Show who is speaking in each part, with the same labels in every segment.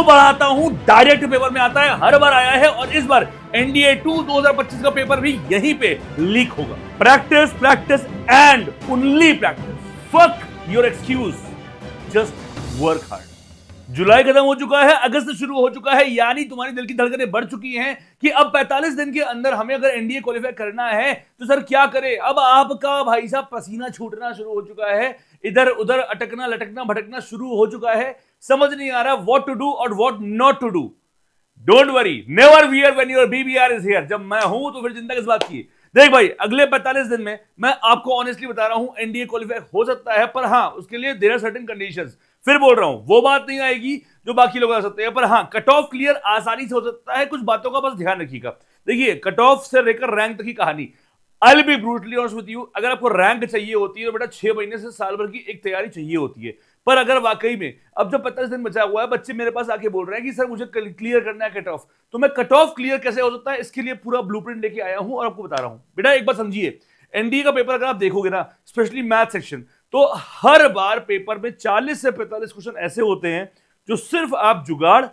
Speaker 1: जो पढ़ाता हूं डायरेक्ट पेपर में आता है, हर बार आया है और इस बार एनडीए 2 2025 का पेपर भी यहीं पे लीक होगा। Practice practice and only practice. Fuck your excuse, just work hard. जुलाई खत्म हो चुका है, अगस्त शुरू हो चुका है, यानी तुम्हारी दिल की धड़कनें बढ़ चुकी हैं कि अब 45 दिन के अंदर हमें अगर एनडीए क्वालिफाई करना है तो सर क्या करें। अब आपका भाई साहब पसीना छूटना शुरू हो चुका है, इधर उधर अटकना लटकना भटकना शुरू हो चुका है, समझ नहीं आ रहा व्हाट टू डू और what not to do. Don't worry, never fear when your BBR is here. जब मैं हूं तो फिर चिंता किस बात की। देख भाई, अगले 45 दिन में मैं आपको ऑनेस्टली बता रहा हूं एनडीए क्वालिफाई हो सकता है, पर हां उसके लिए देयर आर सर्टेन कंडीशंस। फिर बोल रहा हूं वो बात नहीं आएगी जो बाकी लोग आ सकते हैं, पर हां कट ऑफ क्लियर आसानी से हो सकता है। कुछ बातों का बस ध्यान रखिएगा। देखिए, कट ऑफ से लेकर रैंक तक की कहानी। I will be brutally honest with you, अगर आपको रैंक चाहिए होती है तो बेटा 6 महीने से साल भर की एक तैयारी चाहिए होती है। पर अगर वाकई में अब जब 45 दिन बचा हुआ है, बच्चे मेरे पास आके बोल रहे हैं कि सर मुझे क्लियर करना है कट ऑफ, तो मैं कट ऑफ क्लियर कैसे हो सकता है इसके लिए पूरा ब्लूप्रिंट लेके आया हूं और आपको बता रहा हूं। बेटा एक बात समझिए, एनडीए का पेपर अगर आप देखोगे ना, स्पेशली मैथ सेक्शन, तो हर बार पेपर में 40 से 45 क्वेश्चन ऐसे होते हैं जो सिर्फ आप जुगाड़,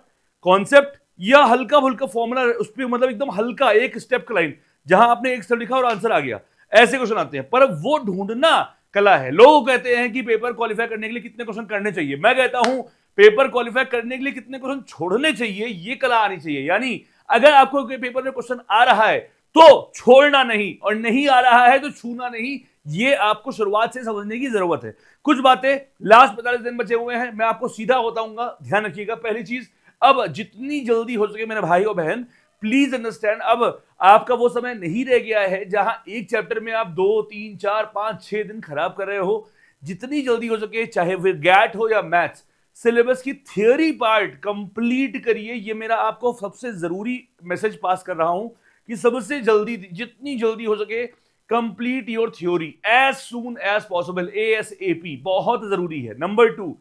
Speaker 1: कॉन्सेप्ट या हल्का फुल्का फॉर्मूला उस पर, मतलब एकदम हल्का एक स्टेप का लाइन जहां आपने एक स्टेप लिखा और आंसर आ गया, ऐसे क्वेश्चन आते हैं। पर वो ढूंढना कला है। लोग कहते हैं कि पेपर क्वालिफाई करने के लिए कितने क्वेश्चन करने चाहिए, मैं कहता हूं पेपर क्वालिफाई करने के लिए कितने क्वेश्चन छोड़ने चाहिए, ये कला आनी चाहिए। यानी अगर आपको पेपर में क्वेश्चन आ रहा है तो छोड़ना नहीं, और नहीं आ रहा है तो छूना नहीं। ये आपको शुरुआत से समझने की जरूरत है। कुछ बातें लास्ट 45 दिन बचे हुए हैं, मैं आपको सीधा बताऊंगा, ध्यान रखिएगा। पहली चीज, अब जितनी जल्दी हो सके मेरे भाई और बहन, प्लीज अंडरस्टैंड, अब आपका वो समय नहीं रह गया है जहां एक चैप्टर में आप 2 3 4 5 6 दिन खराब कर रहे हो। जितनी जल्दी हो सके, चाहे फिर गैट हो या मैथ्स, सिलेबस की थियोरी पार्ट कंप्लीट करिए। ये मेरा आपको सबसे जरूरी मैसेज पास कर रहा हूं कि सबसे जल्दी, जितनी जल्दी हो सके, complete your theory as soon as possible, ASAP, बहुत जरूरी है। Number 2,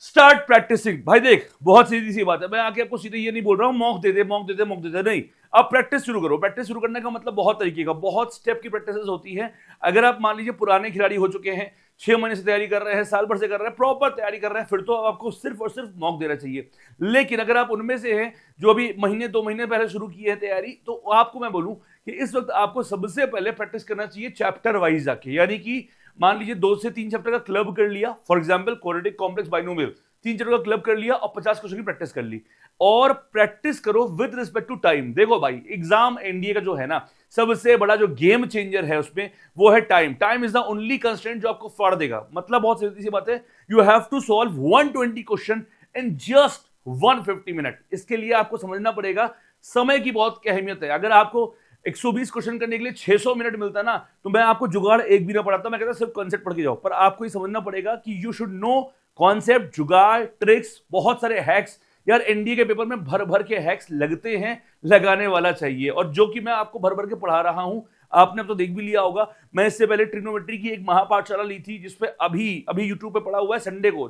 Speaker 1: start practicing. भाई देख, बहुत सीधी सी बात है, मैं आके आपको सीधे ये नहीं बोल रहा हूं मॉक दे दे मॉक दे दे मॉक दे दे, नहीं। आप प्रैक्टिस शुरू करो। प्रैक्टिस शुरू करने का मतलब बहुत तरीके का, बहुत स्टेप की प्रैक्टिस होती है। अगर आप मान लीजिए पुराने खिलाड़ी हो चुके हैं, 6 महीने से तैयारी कर रहे हैं, साल भर से कर रहे हैं, प्रॉपर तैयारी कर रहे हैं, फिर तो आपको सिर्फ और सिर्फ मॉक देना चाहिए। लेकिन अगर आप उनमें से हैं जो अभी महीने 2 महीने पहले शुरू की है तैयारी, तो आपको मैं बोलूं कि इस वक्त आपको सबसे पहले प्रैक्टिस करना चाहिए चैप्टर वाइज जाके। यानी कि मान लीजिए 2 से 3 चैप्टर का क्लब कर लिया, for example quadratic complex binomial 3 chapter का क्लब कर लिया और 50 क्वेश्चन की प्रैक्टिस कर ली। और प्रैक्टिस करो विद रिस्पेक्ट टू टाइम। देखो भाई, एग्जाम एनडीए का जो है ना, सबसे बड़ा जो गेम चेंजर है उसमें, वो है time. Time is the only constraint जो आपको फाड़ देगा। मतलब बहुत सीधी सी बात है, you have to solve 120 question in just 150 minute. इसके लिए आपको समझना पड़ेगा समय की बहुत अहमियत है। अगर आपको 120 क्वेश्चन करने के लिए 600 मिनट मिलता ना, तो मैं आपको जुगाड़ एक भी ना पढ़ाता, मैं कहता सिर्फ कॉन्सेप्ट पढ़ के जाओ। पर आपको ये समझना पड़ेगा कि यू शुड नो कॉन्सेप्ट, जुगाड़, ट्रिक्स, बहुत सारे हैक्स। यार एनडीए के पेपर में भर भर के हैक्स लगते हैं, लगाने वाला चाहिए। और जो कि मैं आपको भर भर के पढ़ा रहा हूं, आपने अब तो देख भी लिया होगा। मैं इससे पहले ट्रिग्नोमेट्री की एक महापाठशाला ली थी, जिसपे अभी यूट्यूब पे पड़ा हुआ है। संडे को,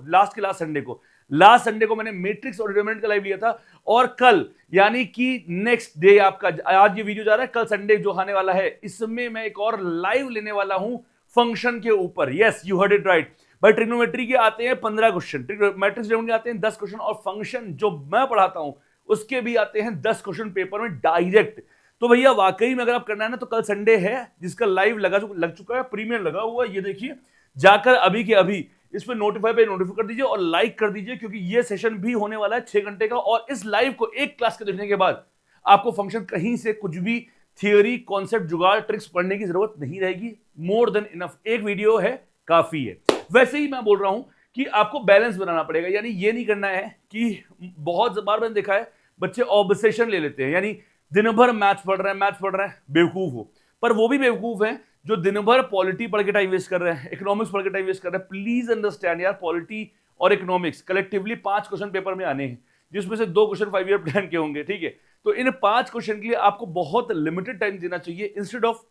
Speaker 1: लास्ट संडे को मैंने मैट्रिक्स और डिटरमिनेंट का लाइव लिया था। और कल, यानी कि नेक्स्ट डे आपका, आज ये वीडियो जा रहा है, कल संडे जो आने वाला है, इसमें मैं एक और लाइव लेने वाला हूं फंक्शन के ऊपर। Yes, you heard it right भाई। ट्रिग्नोमेट्री के आते हैं 15 क्वेश्चन, मैट्रिक्स डिटरमिनेंट के आते हैं 10 क्वेश्चन, और फंक्शन जो मैं पढ़ाता हूं उसके भी आते हैं 10 क्वेश्चन पेपर में डायरेक्ट। तो भैया वाकई में अगर आप करना है ना, तो कल संडे है, जिसका लाइव लग चुका है, प्रीमियर लगा हुआ है, ये देखिए। जाकर अभी के अभी इस पे नोटिफाई कर दीजिए और लाइक कर दीजिए, क्योंकि ये सेशन भी होने वाला है 6 घंटे का। और इस लाइव को एक क्लास के देखने के बाद आपको फंक्शन कहीं से कुछ भी थियोरी, कॉन्सेप्ट, जुगाड़, ट्रिक्स पढ़ने की जरूरत नहीं रहेगी। मोर देन इनफ, एक वीडियो है, काफी है। वैसे ही मैं बोल रहा हूं कि आपको बैलेंस बनाना पड़ेगा। यानी ये नहीं करना है कि बहुत बार मैंने देखा है बच्चे ऑब्सेशन ले लेते हैं, यानी दिन भर मैथ्स पढ़ रहे हैं, बेवकूफ हो। पर वो भी बेवकूफ है जो दिन भर पॉलिटी पढ़ के टाइम वेस्ट कर रहे हैं, इकोनॉमिक्स पढ़ के टाइम वेस्ट कर रहे हैं। प्लीज अंडरस्टैंड यार, पॉलिटी और इकोनॉमिक्स कलेक्टिवली 5 क्वेश्चन पेपर में आने हैं, जिसमें से 2 क्वेश्चन 5 ईयर प्लान के होंगे, ठीक है। तो इन 5 क्वेश्चन के लिए आपको बहुत लिमिटेड टाइम देना चाहिए। इंस्टेड ऑफ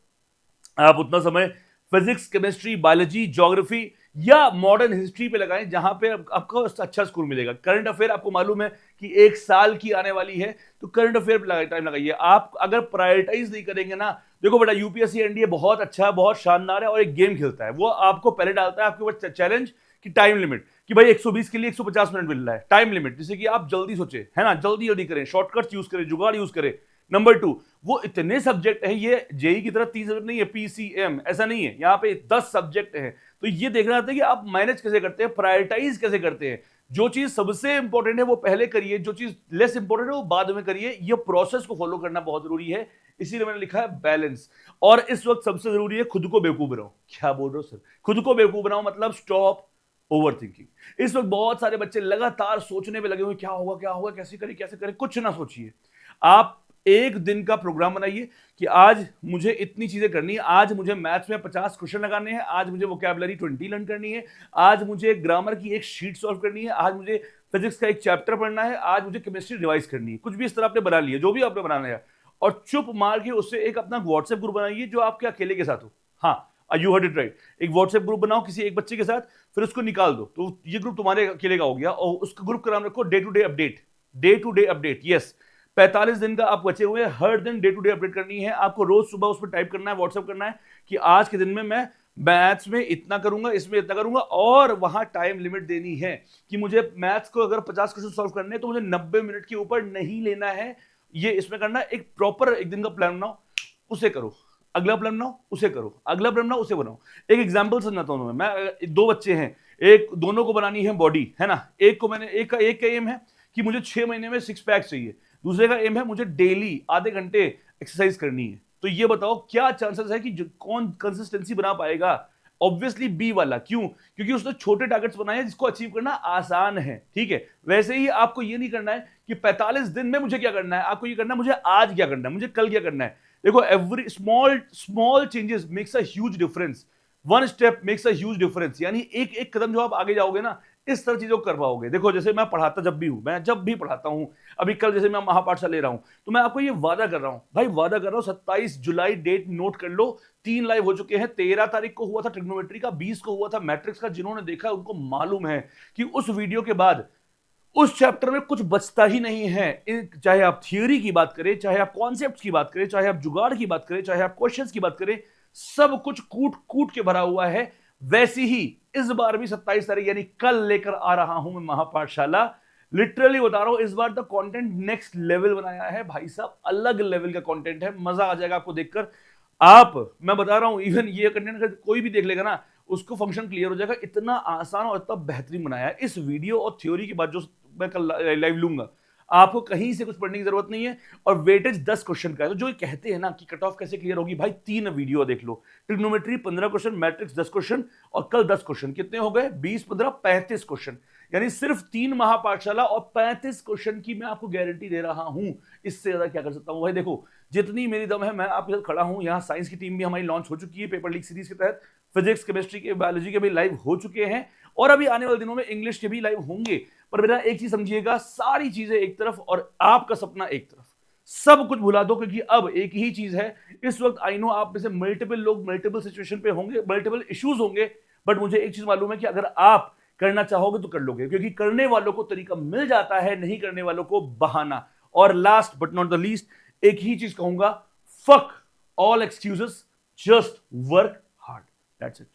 Speaker 1: आप उतना समय फिजिक्स, केमिस्ट्री, बायोलॉजी, ज्योग्राफी या मॉडर्न हिस्ट्री पे लगाएं, जहां पे आपको अच्छा स्कोर मिलेगा। करंट अफेयर आपको मालूम है कि 1 साल की आने वाली है, तो करंट अफेयर पे टाइम लगाइए। आप अगर प्रायोरिटाइज नहीं करेंगे ना, देखो बेटा, यूपीएससी एनडीए बहुत अच्छा है, बहुत शानदार है, और एक गेम खेलता है। वो आपको पहले डालता है आपके ऊपर चैलेंज कि टाइम लिमिट, कि भाई 120 के लिए 150 मिनट मिल रहा है, टाइम लिमिट, जैसे कि आप जल्दी सोचे, है ना, जल्दी जल्दी करें, शॉर्टकट्स यूज करें, जुगाड़ यूज करें। नंबर 2, वो इतने सब्जेक्ट है, ये जेई की तरह 30 सब्जेक्ट नहीं है, पीसीएम ऐसा नहीं है, यहाँ पे 10 सब्जेक्ट है। तो ये देखना आता है कि आप मैनेज कैसे करते हैं, प्रायोरिटाइज कैसे करते हैं। जो चीज सबसे इंपॉर्टेंट है वो पहले करिए, जो चीज लेस इंपॉर्टेंट है वो बाद में करिए। ये प्रोसेस को फॉलो करना बहुत जरूरी है, इसीलिए मैंने लिखा है बैलेंस। और इस वक्त सबसे जरूरी है खुद को बेवकूफ बनाओ। क्या बोल रहे हो सर? खुद को बेवकूफ बनाओ मतलब स्टॉप ओवर थिंकिंग। इस वक्त बहुत सारे बच्चे लगातार सोचने में लगे हुए, क्या होगा, कैसे करें। कुछ ना सोचिए, आप एक दिन का प्रोग्राम बनाइए कि आज मुझे इतनी चीजें करनी है, आज मुझे मैथ्स में 50 क्वेश्चन लगाने हैं, आज मुझे वोकैबुलरी 20 लर्न करनी है, आज मुझे ग्रामर की एक शीट सॉल्व करनी है, आज मुझे फिजिक्स का एक चैप्टर पढ़ना है, आज मुझे केमिस्ट्री रिवाइज करनी है। कुछ भी इस तरह आपने बना लिया, जो भी आपने बनाना है, और चुप मार के उससे एक अपना व्हाट्सएप ग्रुप बनाइए जो आपके अकेले के साथ हो। हाँ, यू हर्ड इट राइट, एक व्हाट्सएप ग्रुप बनाओ किसी एक बच्चे के साथ, फिर उसको निकाल दो, तो ये ग्रुप तुम्हारे अकेले का हो गया। और उसका ग्रुप का नाम रखो day to day update. Yes, 45 दिन का आप बचे हुए हैं, हर दिन डे टू डे अपडेट करनी है आपको। रोज सुबह उस पर टाइप करना है, व्हाट्सएप करना है कि आज के दिन में मैं मैथ्स में इतना करूंगा, इसमें इतना करूंगा, और वहां टाइम लिमिट देनी है कि मुझे मैथ्स को अगर 50 क्वेश्चन सॉल्व करने हैं तो मुझे 90 मिनट के ऊपर नहीं लेना है, ये इसमें करना है। एक प्रॉपर एक दिन का प्लान बनाओ, उसे करो, अगला प्लान बनाओ, उसे करो, अगला प्लान बनाओ, उसे बनाओ। एक एग्जांपल समझाता हूं मैं 2 बच्चे हैं, एक दोनों को बनानी है बॉडी, है ना, एक का एम है कि मुझे 6 महीने में 6 पैक चाहिए, दूसरे का एम है मुझे डेली आधे घंटे एक्सरसाइज करनी है। तो ये बताओ क्या चांसेस है कि कौन कंसिस्टेंसी बना पाएगा? ऑब्वियसली बी वाला। क्यों? क्योंकि उसने छोटे टारगेट्स बनाए हैं जिसको अचीव करना आसान है। ठीक है, वैसे ही आपको ये नहीं करना है कि 45 दिन में मुझे क्या करना है, आपको ये करना है मुझे आज क्या करना है, मुझे कल क्या करना है। देखो, every small changes makes a huge difference, 1 step makes a huge difference. यानी एक एक कदम जो आप आगे जाओगे ना, इस तरह चीजों को कर पाओगे। देखो, जैसे मैं पढ़ाता जब भी पढ़ाता हूं, अभी कल जैसे मैं महापाठशाला ले रहा हूं, तो मैं आपको ये वादा कर रहा हूं भाई, वादा कर रहा हूं, 27 जुलाई डेट नोट कर लो, 3 लाइव हो चुके हैं। 13 तारीख को हुआ था ट्रिग्नोमेट्री का, 20 को हुआ था मैट्रिक्स का। जिन्होंने देखा उनको मालूम है कि उस वीडियो के बाद उस चैप्टर में कुछ बचता ही नहीं है। चाहे आप थियोरी की बात करें, चाहे आप कॉन्सेप्ट की बात करें, चाहे आप जुगाड़ की बात करें, चाहे आप क्वेश्चंस की बात करें, सब कुछ कूट कूट के भरा हुआ है। वैसी ही इस बार भी 27 तारीख यानी कल लेकर आ रहा हूं मैं महापाठशाला। लिटरली बता रहा हूं, इस बार तो कंटेंट नेक्स्ट लेवल बनाया है भाई साहब, अलग लेवल का कंटेंट है, मजा आ जाएगा आपको देखकर। मैं बता रहा हूं, इवन ये कंटेंट कोई भी देख लेगा ना, उसको फंक्शन क्लियर हो जाएगा। इतना आसान और इतना बेहतरीन बनाया है। इस वीडियो और थ्योरी की बात जो मैं कल लाइव लूंगा, आपको कहीं से कुछ पढ़ने की जरूरत नहीं है। और वेटेज 10 क्वेश्चन का है। तो जो कहते हैं ना कि कट ऑफ कैसे क्लियर होगी, भाई 3 वीडियो देख लो। ट्रिग्नोमेट्री 15 क्वेश्चन, मैट्रिक्स 10 क्वेश्चन, और कल 10 क्वेश्चन। कितने हो गए? 20, 15, 35 क्वेश्चन। यानी सिर्फ 3 महापाठशाला और 35 क्वेश्चन की मैं आपको गारंटी दे रहा हूं। इससे ज्यादा क्या कर सकता हूं भाई? देखो, जितनी मेरी दम है मैं आपके साथ खड़ा हूं। यहाँ साइंस की टीम भी हमारी लॉन्च हो चुकी है पेपर लीग सीरीज के तहत। फिजिक्स, केमिस्ट्री के, बायोलॉजी के भी लाइव हो चुके हैं, और अभी आने वाले दिनों में इंग्लिश के भी लाइव होंगे। पर मेरा एक चीज समझिएगा, सारी चीजें एक तरफ और आपका सपना एक तरफ। सब कुछ भुला दो, क्योंकि अब एक ही चीज है। इस वक्त आई नो आप में से मल्टीपल लोग मल्टीपल सिचुएशन पे होंगे, मल्टीपल इश्यूज होंगे, बट मुझे एक चीज मालूम है कि अगर आप करना चाहोगे तो कर लोगे, क्योंकि करने वालों को तरीका मिल जाता है, नहीं करने वालों को बहाना। और last but not the least, एक ही चीज कहूंगा, fuck all excuses, just work hard, that's it.